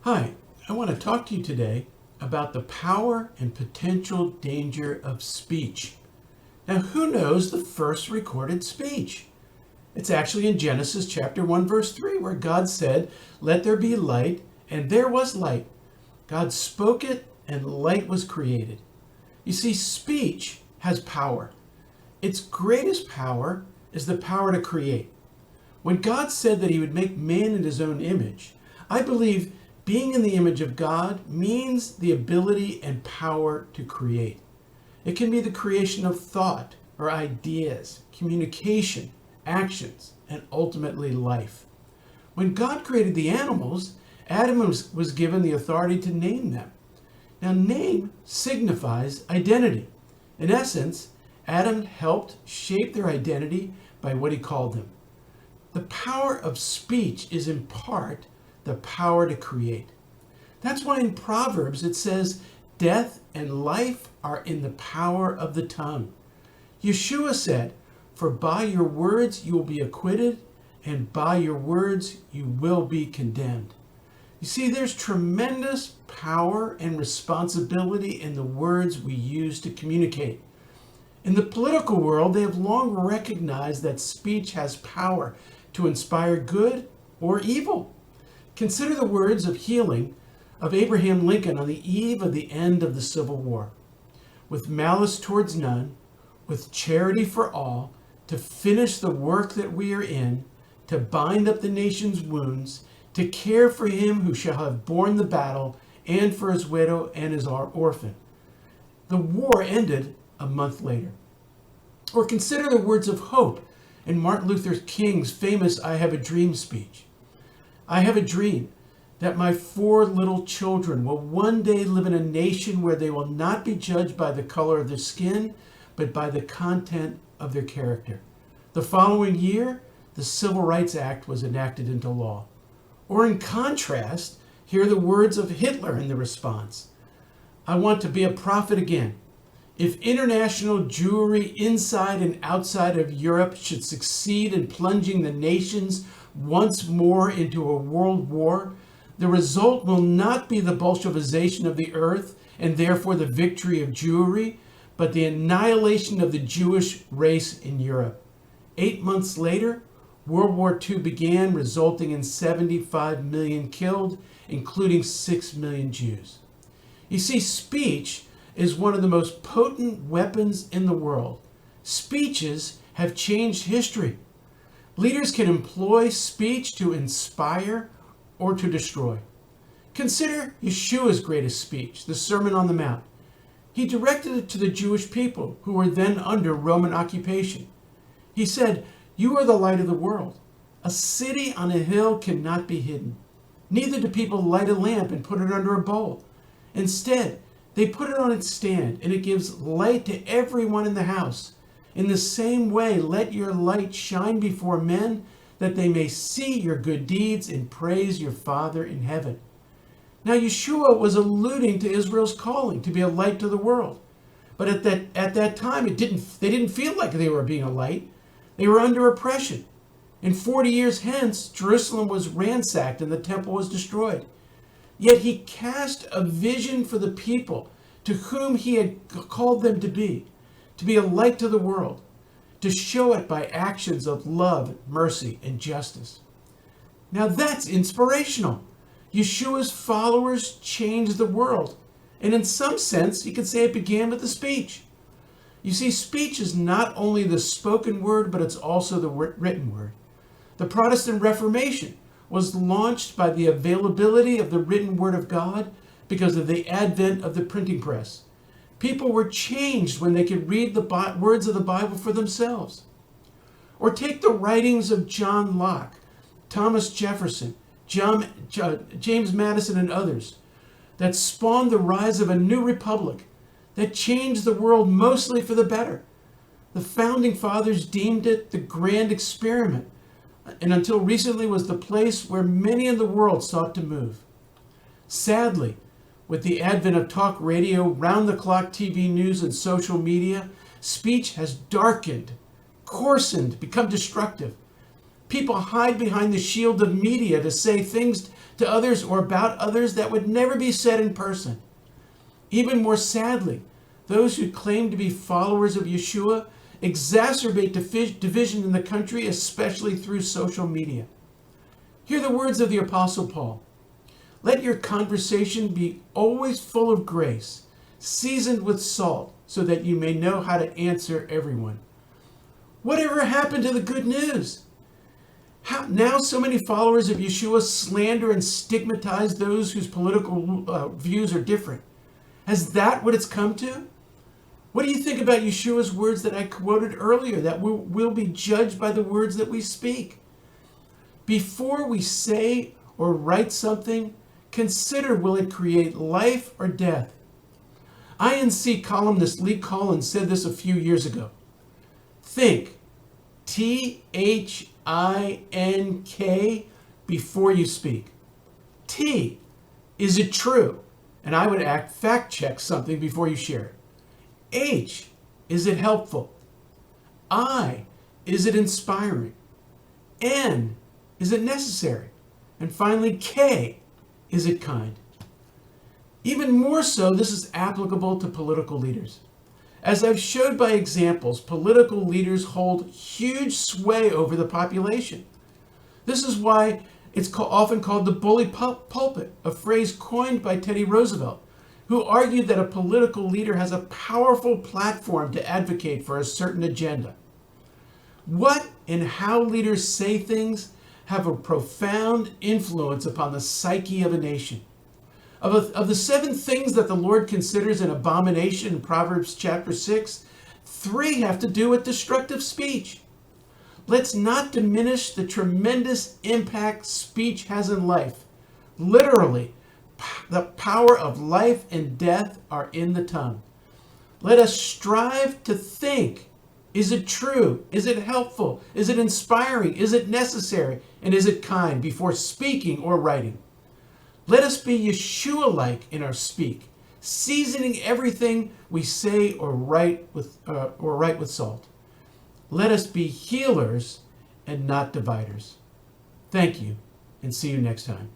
Hi, I want to talk to you today about the power and potential danger of speech. Now, who knows the first recorded speech? It's actually in Genesis chapter 1, verse 3, where God said, "Let there be light," and there was light. God spoke it, and light was created. You see, speech has power. Its greatest power is the power to create. When God said that he would make man in his own image, I believe being in the image of God means the ability and power to create. It can be the creation of thought or ideas, communication, actions, and ultimately life. When God created the animals, Adam was given the authority to name them. Now, name signifies identity. In essence, Adam helped shape their identity by what he called them. The power of speech is in part the power to create. That's why in Proverbs it says, "Death and life are in the power of the tongue." Yeshua said, "For by your words you will be acquitted, and by your words you will be condemned." You see, there's tremendous power and responsibility in the words we use to communicate. In the political world, they have long recognized that speech has power to inspire good or evil. Consider the words of healing of Abraham Lincoln on the eve of the end of the Civil War. "With malice towards none, with charity for all, to finish the work that we are in, to bind up the nation's wounds, to care for him who shall have borne the battle, and for his widow and his orphan." The war ended a month later. Or consider the words of hope in Martin Luther King's famous "I Have a Dream" speech. "I have a dream that my 4 little children will one day live in a nation where they will not be judged by the color of their skin, but by the content of their character." The following year, the Civil Rights Act was enacted into law. Or in contrast, hear the words of Hitler in the response. "I want to be a prophet again. If international Jewry inside and outside of Europe should succeed in plunging the nations once more into a world war, the result will not be the Bolshevization of the earth and therefore the victory of Jewry, but the annihilation of the Jewish race in Europe." 8 months later, World War II began, resulting in 75 million killed, including 6 million Jews. You see, speech is one of the most potent weapons in the world. Speeches have changed history. Leaders can employ speech to inspire or to destroy. Consider Yeshua's greatest speech, the Sermon on the Mount. He directed it to the Jewish people who were then under Roman occupation. He said, "You are the light of the world. A city on a hill cannot be hidden. Neither do people light a lamp and put it under a bowl. Instead, they put it on its stand, and it gives light to everyone in the house. In the same way, let your light shine before men, that they may see your good deeds and praise your Father in heaven." Now, Yeshua was alluding to Israel's calling to be a light to the world. But at that time, they didn't feel like they were being a light. They were under oppression. And 40 years hence, Jerusalem was ransacked and the temple was destroyed. Yet he cast a vision for the people to whom he had called them to be a light to the world, to show it by actions of love, mercy, and justice. Now that's inspirational. Yeshua's followers changed the world. And in some sense, you could say it began with the speech. You see, speech is not only the spoken word, but it's also the written word. The Protestant Reformation was launched by the availability of the written word of God because of the advent of the printing press. People were changed when they could read the words of the Bible for themselves. Or take the writings of John Locke, Thomas Jefferson, James Madison, and others that spawned the rise of a new republic that changed the world mostly for the better. The founding fathers deemed it the grand experiment, and until recently was the place where many in the world sought to move. Sadly, with the advent of talk radio, round-the-clock TV news, and social media, speech has darkened, coarsened, become destructive. People hide behind the shield of media to say things to others or about others that would never be said in person. Even more sadly, those who claim to be followers of Yeshua exacerbate division in the country, especially through social media. Hear the words of the Apostle Paul. Let your conversation be always full of grace, seasoned with salt, so that you may know how to answer everyone. Whatever happened to the good news? Now so many followers of Yeshua slander and stigmatize those whose political views are different. Is that what it's come to? What do you think about Yeshua's words that I quoted earlier, that we'll be judged by the words that we speak? Before we say or write something, consider, will it create life or death? INC columnist Lee Collins said this a few years ago. Think, T-H-I-N-K, before you speak. T, is it true? And I would fact check something before you share it. H, is it helpful? I, is it inspiring? N, is it necessary? And finally, K, is it kind? Even more so, this is applicable to political leaders. As I've showed by examples, political leaders hold huge sway over the population. This is why it's often called the bully pulpit, a phrase coined by Teddy Roosevelt, who argued that a political leader has a powerful platform to advocate for a certain agenda. What and how leaders say things have a profound influence upon the psyche of a nation. Of the 7 things that the Lord considers an abomination in Proverbs chapter 6, 3 have to do with destructive speech. Let's not diminish the tremendous impact speech has in life. Literally, the power of life and death are in the tongue. Let us strive to think. Is it true? Is it helpful? Is it inspiring? Is it necessary? And is it kind before speaking or writing? Let us be Yeshua-like in our speak, seasoning everything we say or write with salt. Let us be healers and not dividers. Thank you, and see you next time.